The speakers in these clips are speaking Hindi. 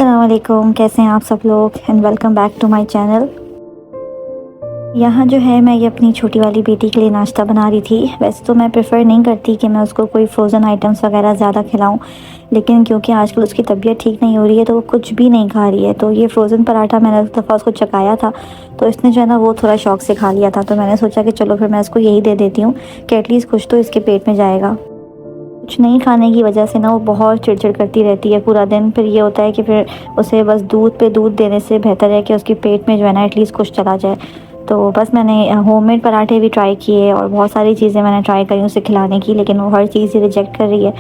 अस्सलाम वालेकुम, कैसे हैं आप सब लोग and welcome back to my channel. यहाँ जो है मैं ये अपनी छोटी वाली बेटी के लिए नाश्ता बना रही थी। वैसे तो मैं प्रेफर नहीं करती कि मैं उसको कोई फ्रोज़न आइटम्स वगैरह ज़्यादा खिलाऊं, लेकिन क्योंकि आजकल उसकी तबीयत ठीक नहीं हो रही है तो वो कुछ भी नहीं खा रही है। तो ये फ्रोज़न पराठा मैंने एक दफ़ा उसको चखाया था तो इसने जो है ना वो थोड़ा शौक़ से खा लिया था। तो मैंने सोचा कि चलो फिर मैं इसको यही दे देती हूँ कि एटलीस्ट कुछ तो इसके पेट में जाएगा। कुछ नहीं खाने की वजह से ना वो बहुत चिड़चिड़ करती रहती है पूरा दिन। फिर ये होता है कि फिर उसे बस दूध पे दूध देने से बेहतर है कि उसके पेट में जो है ना एटलीस्ट कुछ चला जाए। तो बस मैंने होममेड पराठे भी ट्राई किए और बहुत सारी चीज़ें मैंने ट्राई करी उसे खिलाने की, लेकिन वो हर चीज़ रिजेक्ट कर रही है।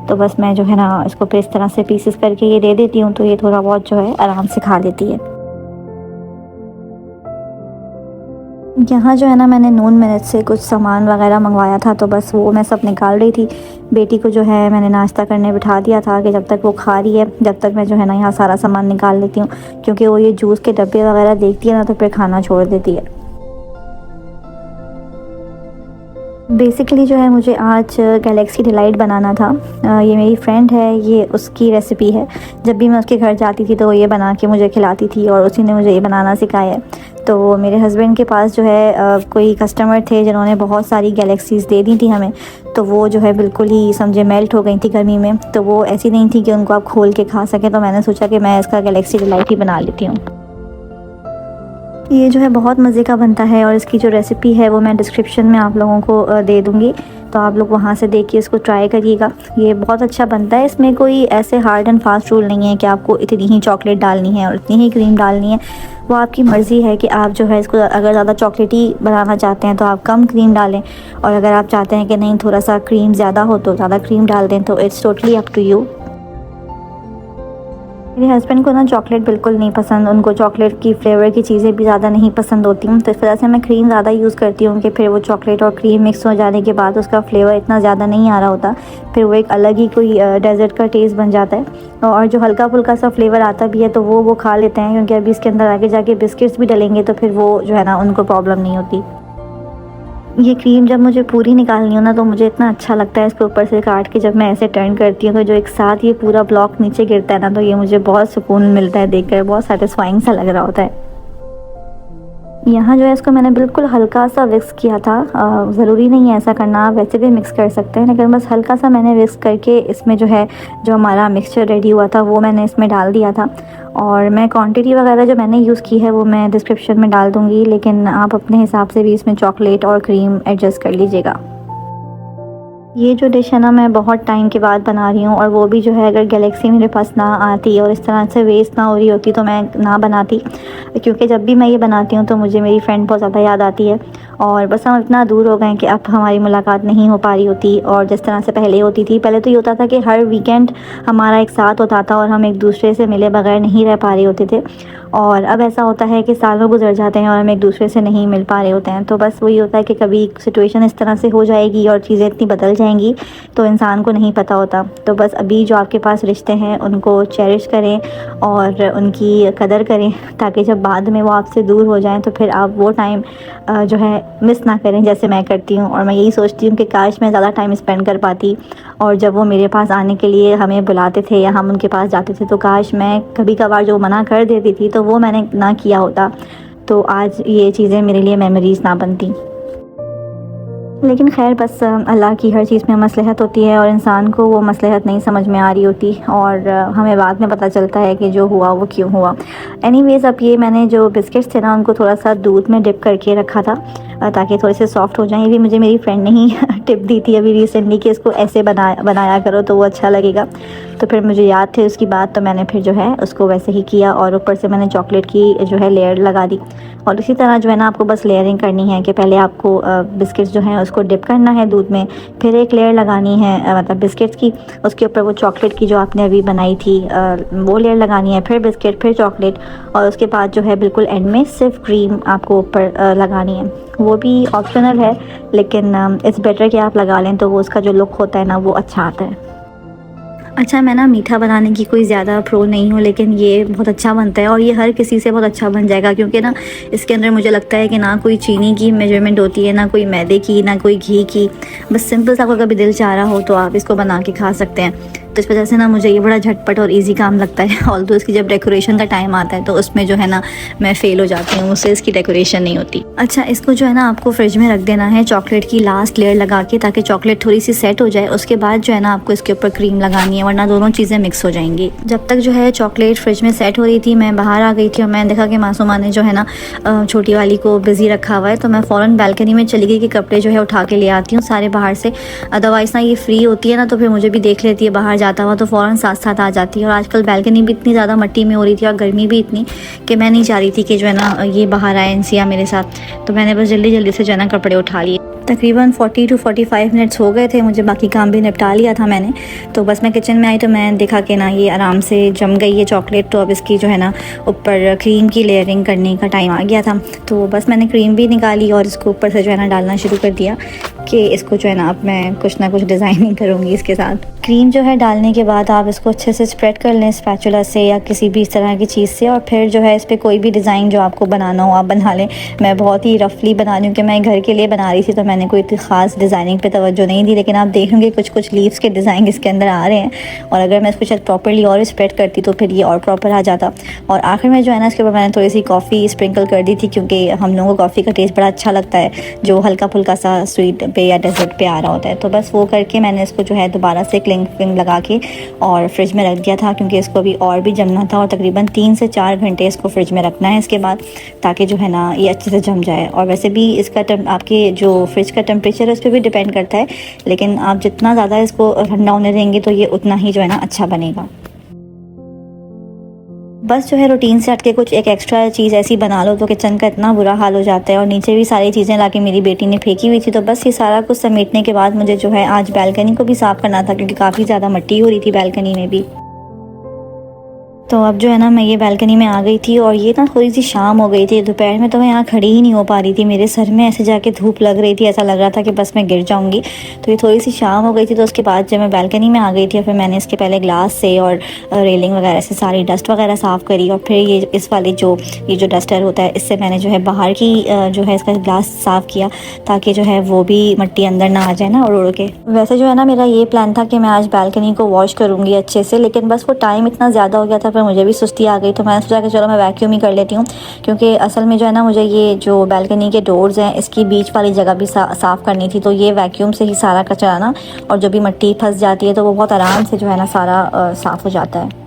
तो बस मैं जो है ना इसको फिर इस तरह से पीसेस करके ये दे देती हूँ, तो ये थोड़ा बहुत जो है आराम से खा लेती है। यहाँ जो है ना मैंने नून मिर्च से कुछ सामान वगैरह मंगवाया था, तो बस वो मैं सब निकाल रही थी। बेटी को जो है मैंने नाश्ता करने बिठा दिया था कि जब तक वो खा रही है जब तक मैं जो है ना यहाँ सारा सामान निकाल लेती हूँ, क्योंकि वो ये जूस के डब्बे वगैरह देखती है ना तो फिर खाना छोड़ देती है। बेसिकली जो है मुझे आज गैलेक्सी डिलाइट बनाना था। ये मेरी फ्रेंड है, ये उसकी रेसिपी है। जब भी मैं उसके घर जाती थी तो वो ये बना के मुझे खिलाती थी और उसी ने मुझे ये बनाना सिखाया है। तो मेरे हस्बैंड के पास जो है कोई कस्टमर थे जिन्होंने बहुत सारी गैलेक्सीज़ दे दी थी हमें। तो वो जो है बिल्कुल ही समझे मेल्ट हो गई थी गर्मी में, तो वो ऐसी नहीं थी कि उनको आप खोल के खा सकें। तो मैंने सोचा कि मैं इसका गैलेक्सी डिलाइट ही बना लेती हूँ। ये जो है बहुत मज़े का बनता है और इसकी जो रेसिपी है वो मैं डिस्क्रिप्शन में आप लोगों को दे दूँगी, तो आप लोग वहाँ से देख के इसको ट्राई करिएगा। ये बहुत अच्छा बनता है। इसमें कोई ऐसे हार्ड एंड फास्ट रूल नहीं है कि आपको इतनी ही चॉकलेट डालनी है और इतनी ही क्रीम डालनी है। वो आपकी मर्ज़ी है कि आप जो है इसको अगर ज़्यादा चॉकलेटी बनाना चाहते हैं तो आप कम क्रीम डालें, और अगर आप चाहते हैं कि नहीं थोड़ा सा क्रीम ज़्यादा हो तो ज़्यादा क्रीम डाल दें। तो it's totally up to you. मेरे हस्बैंड को ना चॉकलेट बिल्कुल नहीं पसंद, उनको चॉकलेट की फ्लेवर की चीज़ें भी ज़्यादा नहीं पसंद होती हैं। तो इस वजह से मैं क्रीम ज़्यादा यूज़ करती हूँ कि फिर वो चॉकलेट और क्रीम मिक्स हो जाने के बाद उसका फ्लेवर इतना ज़्यादा नहीं आ रहा होता, फिर वो एक अलग ही कोई डेज़र्ट का टेस्ट बन जाता है। और जो हल्का फुल्का सा फ्लेवर आता भी है तो वो खा लेते हैं, क्योंकि अभी इसके अंदर आगे जाके बिस्किट्स भी डलेंगे तो फिर वो जो है ना उनको प्रॉब्लम नहीं होती। ये क्रीम जब मुझे पूरी निकालनी हो ना तो मुझे इतना अच्छा लगता है इसके ऊपर से काट के जब मैं ऐसे टर्न करती हूँ तो जो एक साथ ये पूरा ब्लॉक नीचे गिरता है ना, तो ये मुझे बहुत सुकून मिलता है देखकर, बहुत सेटिस्फाइंग सा लग रहा होता है। यहाँ जो है इसको मैंने बिल्कुल हल्का सा विक्स किया था। ज़रूरी नहीं है ऐसा करना, आप वैसे भी मिक्स कर सकते हैं, लेकिन बस हल्का सा मैंने विक्स करके इसमें जो है जो हमारा मिक्सचर रेडी हुआ था वो मैंने इसमें डाल दिया था। और मैं क्वांटिटी वगैरह जो मैंने यूज़ की है वो मैं डिस्क्रिप्शन में डाल दूँगी, लेकिन आप अपने हिसाब से भी इसमें चॉकलेट और क्रीम एडजस्ट कर लीजिएगा। ये जो डिश है ना मैं बहुत टाइम के बाद बना रही हूँ, और वो भी जो है अगर गैलेक्सी मेरे पास ना आती और इस तरह से वेस्ट ना हो रही होती तो मैं ना बनाती, क्योंकि जब भी मैं ये बनाती हूँ तो मुझे मेरी फ्रेंड बहुत ज़्यादा याद आती है। और बस हम इतना दूर हो गए कि अब हमारी मुलाकात नहीं हो पा रही होती, और जिस तरह से पहले होती थी, पहले तो ये होता था कि हर वीकेंड हमारा एक साथ होता था और हम एक दूसरे से मिले बगैर नहीं रह पा रहे होते थे। और अब ऐसा होता है कि सालों गुजर जाते हैं और हम एक दूसरे से नहीं मिल पा रहे होते हैं। तो बस वही होता है कि कभी सिचुएशन इस तरह से हो जाएगी और चीज़ें इतनी बदल जाएंगी तो इंसान को नहीं पता होता। तो बस अभी जो आपके पास रिश्ते हैं उनको चेरिश करें और उनकी कदर करें, ताकि जब बाद में वो आपसे दूर हो जाएं तो फिर आप वो टाइम जो है मिस ना करें जैसे मैं करती हूँ। और मैं यही सोचती हूँ कि काश मैं ज़्यादा टाइम स्पेंड कर पाती, और जब वो मेरे पास आने के लिए हमें बुलाते थे या हम उनके पास जाते थे तो काश मैं कभी कभार जो मना कर देती थी तो वो मैंने ना किया होता, तो आज ये चीज़ें मेरे लिए मेमोरीज़ ना बनती। लेकिन खैर बस अल्लाह की हर चीज़ में मसलहत होती है और इंसान को वो मसलहत नहीं समझ में आ रही होती, और हमें बाद में पता चलता है कि जो हुआ वो क्यों हुआ। एनीवेज़ अब ये मैंने जो बिस्किट्स थे ना उनको थोड़ा सा दूध में डिप करके रखा था ताकि थोड़े से सॉफ्ट हो जाएं। ये भी मुझे मेरी फ्रेंड ने ही टिप दी थी अभी रिसेंटली कि इसको ऐसे बनाया करो तो वो अच्छा लगेगा। तो फिर मुझे याद थे उसकी बात, तो मैंने फिर जो है उसको वैसे ही किया, और ऊपर से मैंने चॉकलेट की जो है लेयर लगा दी। और इसी तरह जो है ना आपको बस लेयरिंग करनी है कि पहले आपको बिस्किट्स जो हैं उसको डिप करना है दूध में, फिर एक लेयर लगानी है मतलब बिस्किट्स की, उसके ऊपर वो चॉकलेट की जो आपने अभी बनाई थी वो लेयर लगानी है, फिर बिस्किट, फिर चॉकलेट, और उसके बाद जो है बिल्कुल एंड में सिर्फ क्रीम आपको ऊपर लगानी है। वो भी ऑप्शनल है, लेकिन इट्स बेटर कि आप लगा लें तो वो उसका जो लुक होता है ना वो अच्छा आता है। अच्छा, मैं ना मीठा बनाने की कोई ज़्यादा प्रो नहीं हूँ, लेकिन ये बहुत अच्छा बनता है और ये हर किसी से बहुत अच्छा बन जाएगा, क्योंकि ना इसके अंदर मुझे लगता है कि ना कोई चीनी की मेजरमेंट होती है, ना कोई मैदे की, ना कोई घी की। बस सिंपल सा आपका कभी दिल चाह रहा हो तो आप इसको बना के खा सकते हैं। तो इस वजह से ना मुझे ये बड़ा झटपट और इजी काम लगता है। ऑल्दो इसकी जब डेकोरेशन का टाइम आता है तो उसमें जो है ना मैं फ़ेल हो जाती हूँ, उससे इसकी डेकोरेशन नहीं होती। अच्छा, इसको जो है ना आपको फ्रिज में रख देना है चॉकलेट की लास्ट लेयर लगा के, ताकि चॉकलेट थोड़ी सी सेट हो जाए। उसके बाद जो है ना आपको इसके ऊपर क्रीम लगानी है, वरना दोनों चीज़ें मिक्स हो जाएंगी। जब तक जो है चॉकलेट फ्रिज में सेट हो रही थी, मैं बाहर आ गई थी और मैंने देखा कि मासूमा ने जो है ना छोटी वाली को बिज़ी रखा हुआ है। तो मैं फ़ौरन बालकनी में चली गई कि कपड़े जो है उठा के ले आती हूँ सारे बाहर से। अदरवाइज़ ना ये फ्री होती है ना तो फिर मुझे भी देख लेती है बाहर जाता हुआ, तो फ़ौरन साथ साथ आ जाती है। और आजकल बालकनी भी इतनी ज़्यादा मिट्टी में हो रही थी और गर्मी भी इतनी कि मैं नहीं चाह रही थी कि जो है ना ये बाहर आए इंसिया मेरे साथ। तो मैंने बस जल्दी जल्दी से जो है ना कपड़े उठा लिए। तकरीबन 40 to 45 मिनट्स हो गए थे, मुझे बाकी काम भी निपटा लिया था मैंने। तो बस मैं किचन में आई तो मैं देखा कि ना ये आराम से जम गई है चॉकलेट। तो अब इसकी जो है ना ऊपर क्रीम की लेयरिंग करने का टाइम आ गया था। तो बस मैंने क्रीम भी निकाली और इसको ऊपर से जो है ना डालना शुरू कर दिया कि इसको जो है ना अब मैं कुछ ना कुछ डिज़ाइनिंग करूँगी इसके साथ। क्रीम जो है डालने के बाद आप इसको अच्छे से स्प्रेड कर लें स्पैचुला से या किसी भी इस तरह की चीज़ से, और फिर जो है इस पर कोई भी डिज़ाइन जो आपको बनाना हो आप बना लें। मैं बहुत ही रफली बना रही हूँ कि मैं घर के लिए बना रही थी, तो मैंने कोई इतनी ख़ास डिज़ाइनिंग पे तवज्जो नहीं दी। लेकिन आप देख लेंगे कुछ कुछ लीव्स के डिज़ाइन इसके अंदर आ रहे हैं, और अगर मैं इसको शायद प्रॉपरली और स्प्रेड करती तो फिर ये और प्रॉपर आ जाता। और आखिर में जो है ना इसके ऊपर मैंने थोड़ी सी कॉफ़ी स्प्रिंकल कर दी थी, क्योंकि हम लोगों को कॉफ़ी का टेस्ट बड़ा अच्छा लगता है जो हल्का फुल्का सा स्वीट पे या डेजर्ट पे आ रहा होता है। तो बस वो करके मैंने इसको जो है दोबारा से क्लिंग फिंग लगा के और फ्रिज में रख दिया था, क्योंकि इसको भी और भी जमना था। और तकरीबन 3 से 4 घंटे इसको फ्रिज में रखना है इसके बाद, ताकि जो है ना ये अच्छे से जम जाए। और वैसे भी इसका आपके जो फ्रिज का टेम्परेचर है उस पर भी डिपेंड करता है, लेकिन आप जितना ज़्यादा इसको ठंडा होने देंगे तो ये उतना ही जो है ना अच्छा बनेगा। बस जो है रूटीन से हट के कुछ एक एक्स्ट्रा चीज़ ऐसी बना लो तो किचन का इतना बुरा हाल हो जाता है। और नीचे भी सारी चीज़ें लाके मेरी बेटी ने फेंकी हुई थी। तो बस ये सारा कुछ समेटने के बाद मुझे जो है आज बालकनी को भी साफ़ करना था, क्योंकि काफ़ी ज़्यादा मिट्टी हो रही थी बालकनी में भी। तो अब जो है ना मैं ये बालकनी में आ गई थी, और ये ना थोड़ी सी शाम हो गई थी। दोपहर में तो मैं यहाँ खड़ी ही नहीं हो पा रही थी, मेरे सर में ऐसे जाके धूप लग रही थी, ऐसा लग रहा था कि बस मैं गिर जाऊँगी। तो ये थोड़ी सी शाम हो गई थी। तो उसके बाद जब मैं बालकनी में आ गई थी, और फिर मैंने इसके पहले ग्लास से और रेलिंग वगैरह से सारी डस्ट वगैरह साफ़ करी। और फिर ये इस वाली ये जो डस्टर होता है इससे मैंने जो है बाहर की जो है इसका ग्लास साफ़ किया, ताकि जो है वो भी मिट्टी अंदर ना आ जाए ना उड़ उड़ के। वैसे जो है ना मेरा ये प्लान था कि मैं आज बालकनी को वॉश करूँगी अच्छे से, लेकिन बस वो टाइम इतना ज़्यादा हो गया था, फिर मुझे भी सुस्ती आ गई। तो मैंने सोचा कि चलो मैं वैक्यूम ही कर लेती हूँ, क्योंकि असल में जो है ना मुझे ये जो बालकनी के डोर्स हैं इसकी बीच वाली जगह भी साफ़ करनी थी। तो ये वैक्यूम से ही सारा कचरा ना और जो भी मिट्टी फंस जाती है तो वो बहुत आराम से जो है ना सारा साफ़ हो जाता है।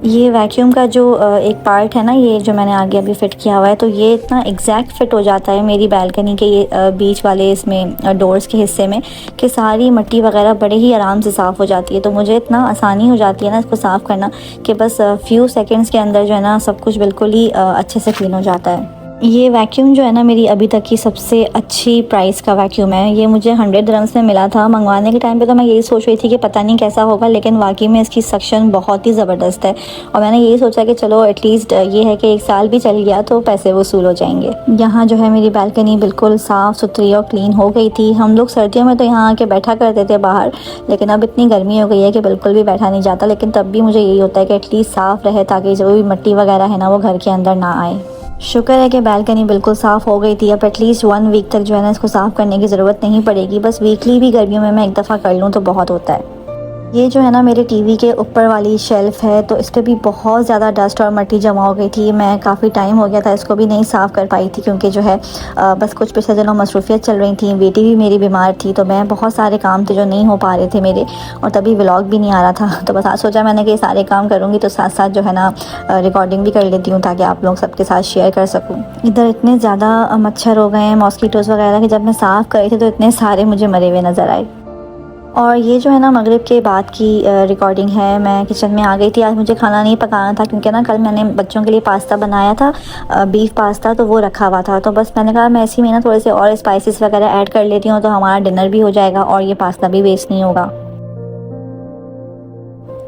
ये वैक्यूम का जो एक पार्ट है ना, ये जो मैंने आगे अभी फ़िट किया हुआ है, तो ये इतना एग्जैक्ट फ़िट हो जाता है मेरी बालकनी के ये बीच वाले इसमें डोर्स के हिस्से में, कि सारी मिट्टी वगैरह बड़े ही आराम से साफ़ हो जाती है। तो मुझे इतना आसानी हो जाती है ना इसको साफ़ करना, कि बस फ्यू सेकेंड्स के अंदर जो है ना सब कुछ बिल्कुल ही अच्छे से क्लीन हो जाता है। ये वैक्यूम जो है ना मेरी अभी तक की सबसे अच्छी प्राइस का वैक्यूम है। ये मुझे 100 दिरहम्स में मिला था। मंगवाने के टाइम पे तो मैं यही सोच रही थी कि पता नहीं कैसा होगा, लेकिन वाकई में इसकी सक्शन बहुत ही ज़बरदस्त है। और मैंने यही सोचा कि चलो एटलीस्ट ये है कि 1 साल भी चल गया तो पैसे वसूल हो जाएंगे। यहाँ जो है मेरी बालकनी बिल्कुल साफ़ सुथरी और क्लीन हो गई थी। हम लोग सर्दियों में तो यहाँ आके बैठा करते थे बाहर, लेकिन अब इतनी गर्मी हो गई है कि बिल्कुल भी बैठा नहीं जाता। लेकिन तब भी मुझे यही होता है कि एटलीस्ट साफ़ रहे, ताकि जो भी मिट्टी वगैरह है ना वो घर के अंदर ना आए। शुक्र है कि बालकनी बिल्कुल साफ़ हो गई थी। अब एटलीस्ट 1 वीक तक जो है ना इसको साफ़ करने की ज़रूरत नहीं पड़ेगी। बस वीकली भी गर्मियों में मैं एक दफ़ा कर लूँ तो बहुत होता है। ये जो है ना मेरे टीवी के ऊपर वाली शेल्फ़ है, तो इस पर भी बहुत ज़्यादा डस्ट और मिट्टी जमा हो गई थी। मैं काफ़ी टाइम हो गया था इसको भी नहीं साफ़ कर पाई थी, क्योंकि जो है बस कुछ पिछले दिनों मसरूफियत चल रही थी, बेटी भी मेरी बीमार थी, तो मैं बहुत सारे काम थे जो नहीं हो पा रहे थे मेरे, और तभी व्लॉग भी नहीं आ रहा था। तो बस आज सोचा मैंने कि सारे काम करूँगी तो साथ साथ जो है ना रिकॉर्डिंग भी कर लेती हूँ, ताकि आप लोग सबके साथ शेयर कर सकूँ। इधर इतने ज़्यादा मच्छर हो गए हैं, मॉस्किटोज़ वगैरह, कि जब मैं साफ़ कर रही थी तो इतने सारे मुझे मरे हुए नज़र आए। और ये जो है ना मगरिब के बाद की रिकॉर्डिंग है। मैं किचन में आ गई थी। आज मुझे खाना नहीं पकाना था, क्योंकि ना कल मैंने बच्चों के लिए पास्ता बनाया था, बीफ पास्ता, तो वो रखा हुआ था। तो बस मैंने कहा मैं इसी में ना थोड़े से और स्पाइसेस वगैरह ऐड कर लेती हूँ, तो हमारा डिनर भी हो जाएगा और ये पास्ता भी वेस्ट नहीं होगा।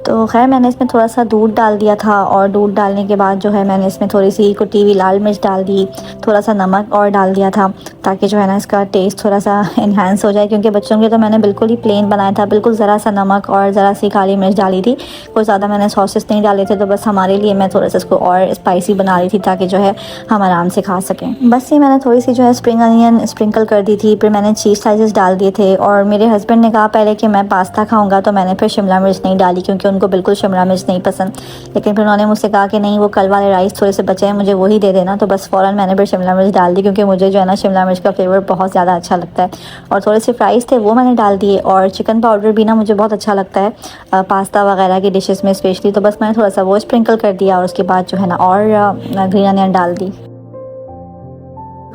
तो तो खैर मैंने इसमें थोड़ा सा दूध डाल दिया था और दूध डालने के बाद जो है मैंने इसमें थोड़ी सी कुटी हुई लाल मिर्च डाल दी, थोड़ा सा नमक और डाल दिया था ताकि जो है ना इसका टेस्ट थोड़ा सा इन्हांस हो जाए, क्योंकि बच्चों के लिए तो मैंने बिल्कुल ही प्लेन बनाया था, बिल्कुल ज़रा सा नमक और ज़रा सी काली मिर्च डाली थी, कोई ज़्यादा मैंने सॉसेस नहीं डाले थे। तो बस हमारे लिए मैं थोड़ा सा इसको और स्पाइसी बना रही थी ताकि जो है हम आराम से खा सकें। बस ये मैंने थोड़ी सी जो है स्प्रिंग अनियन स्प्रिंकल कर दी थी, फिर मैंने चीज़ स्लाइसेस डाल दिए थे। और मेरे हस्बैंड ने कहा पहले कि मैं पास्ता खाऊंगा, तो मैंने फिर शिमला मिर्च नहीं डाली क्योंकि उनको बिल्कुल शिमला मिर्च नहीं पसंद। लेकिन फिर उन्होंने मुझसे कहा कि नहीं, वो कल वाले राइस थोड़े से बचे हैं, मुझे वही दे देना। तो बस फ़ौरन मैंने फिर शिमला मिर्च डाल दी क्योंकि मुझे जो है ना शिमला मिर्च का फ्लेवर बहुत ज़्यादा अच्छा लगता है। और थोड़े से फ्राइज़ थे वो मैंने डाल दिए, और चिकन पाउडर भी ना मुझे बहुत अच्छा लगता है पास्ता वगैरह की डिशेस में स्पेशली, तो बस मैंने थोड़ा सा वो स्प्रिंकल कर दिया और उसके बाद जो है ना और ग्रीन अनियन डाल दी।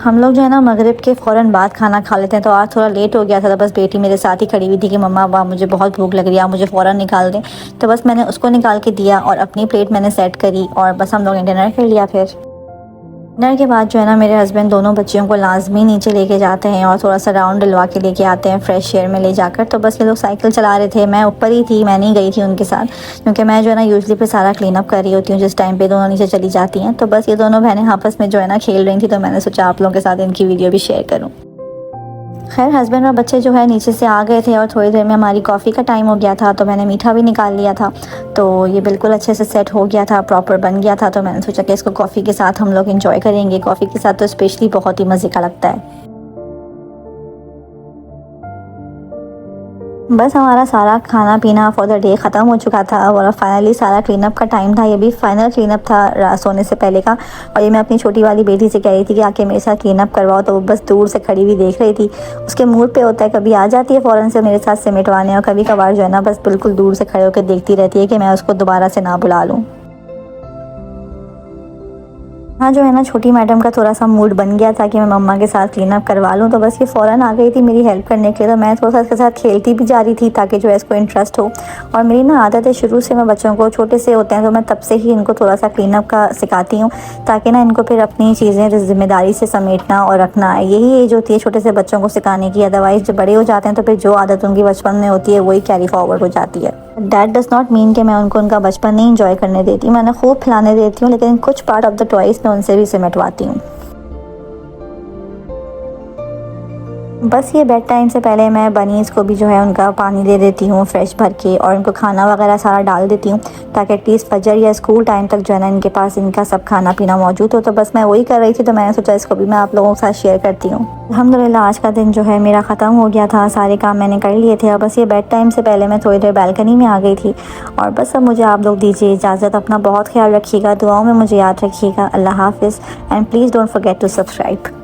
हम लोग जो है ना मगरिब के फ़ौरन बाद खाना खा लेते हैं, तो आज थोड़ा लेट हो गया था। तो बस बेटी मेरे साथ ही खड़ी हुई थी कि मम्मा वाह मुझे बहुत भूख लग रही है, आप मुझे फ़ौरन निकाल दें। तो बस मैंने उसको निकाल के दिया और अपनी प्लेट मैंने सेट करी और बस हम लोग ने डिनर कर लिया। फिर डिनर के बाद जो है ना मेरे हस्बैंड दोनों बच्चियों को लाजमी नीचे लेके जाते हैं और थोड़ा सा राउंड डलवा के लेके आते हैं फ्रेश एयर में ले जाकर। तो बस ये लोग साइकिल चला रहे थे, मैं ऊपर ही थी, मैं नहीं गई थी उनके साथ क्योंकि मैं जो है ना यूजली फिर सारा क्लीन अप कर रही होती हूँ जिस टाइम पे दोनों नीचे चली जाती हैं। तो बस ये दोनों बहनें आपस में जो है ना खेल रही थी, तो मैंने सोचा आप लोगों के साथ इनकी वीडियो भी शेयर करूँ। खैर हस्बैंड और बच्चे जो है नीचे से आ गए थे और थोड़ी देर में हमारी कॉफ़ी का टाइम हो गया था, तो मैंने मीठा भी निकाल लिया था। तो ये बिल्कुल अच्छे से सेट हो गया था, प्रॉपर बन गया था। तो मैंने सोचा कि इसको कॉफ़ी के साथ हम लोग एंजॉय करेंगे। कॉफ़ी के साथ तो स्पेशली बहुत ही मज़े का लगता है। बस हमारा सारा खाना पीना फॉर द डे ख़त्म हो चुका था और फाइनली सारा क्लीन अप का टाइम था। ये भी फाइनल क्लीन अप था सोने से पहले का। और ये मैं अपनी छोटी वाली बेटी से कह रही थी कि आके मेरे साथ क्लीन अप करवाओ, तो वो बस दूर से खड़ी हुई देख रही थी। उसके मूड पे होता है, कभी आ जाती है फ़ौरन से मेरे साथ सिमटवाने और कभी कभार जो है ना बस बिल्कुल दूर से खड़े होकर देखती रहती है कि मैं उसको दोबारा से ना बुला लूँ। हाँ जो है ना छोटी मैडम का थोड़ा सा मूड बन गया था कि मैं मम्मा के साथ क्लीन अप करवा लूँ, तो बस ये फ़ौरन आ गई थी मेरी हेल्प करने के लिए। तो मैं थोड़ा सा इसके साथ खेलती भी जा रही थी ताकि जो है इसको इंटरेस्ट हो। और मेरी ना आदत है शुरू से, मैं बच्चों को छोटे से होते हैं तो मैं तब से ही इनको थोड़ा सा क्लीन अप का सिखाती हूँ ताकि ना इनको फिर अपनी चीज़ें ज़िम्मेदारी से समेटना और रखना, यही एज होती है छोटे से बच्चों को सिखाने की। अदरवाइज़ जब बड़े हो जाते हैं तो फिर जो आदत उनकी बचपन में होती है वही कैरी फॉरवर्ड हो जाती है। दैट डज़ नॉट मीन कि मैं उनको उनका बचपन नहीं इंजॉय करने देती, मैं उन्हें खूब खिलाने देती हूँ, लेकिन कुछ पार्ट ऑफ द टॉयज़ मैं उनसे भी सिमटवाती हूँ। बस ये बेड टाइम से पहले मैं बनीज़ को भी जो है उनका पानी दे देती हूँ फ्रेश भर के, और उनको खाना वगैरह सारा डाल देती हूँ ताकि एटलीस्ट फजर या स्कूल टाइम तक जो है ना इनके पास इनका सब खाना पीना मौजूद हो। तो बस मैं वही कर रही थी, तो मैंने सोचा इसको भी मैं आप लोगों के साथ शेयर करती हूँ। अल्हम्दुलिल्लाह आज का दिन जो है मेरा ख़त्म हो गया था, सारे काम मैंने कर लिए थे। और बस ये बेड टाइम से पहले मैं थोड़ी देर बैल्कनी में आ गई थी। और बस अब मुझे आप लोग दीजिए इजाज़त, अपना बहुत ख्याल रखिएगा, दुआओं में मुझे याद रखिएगा। अल्लाह हाफ़िज़ and please don't forget to subscribe.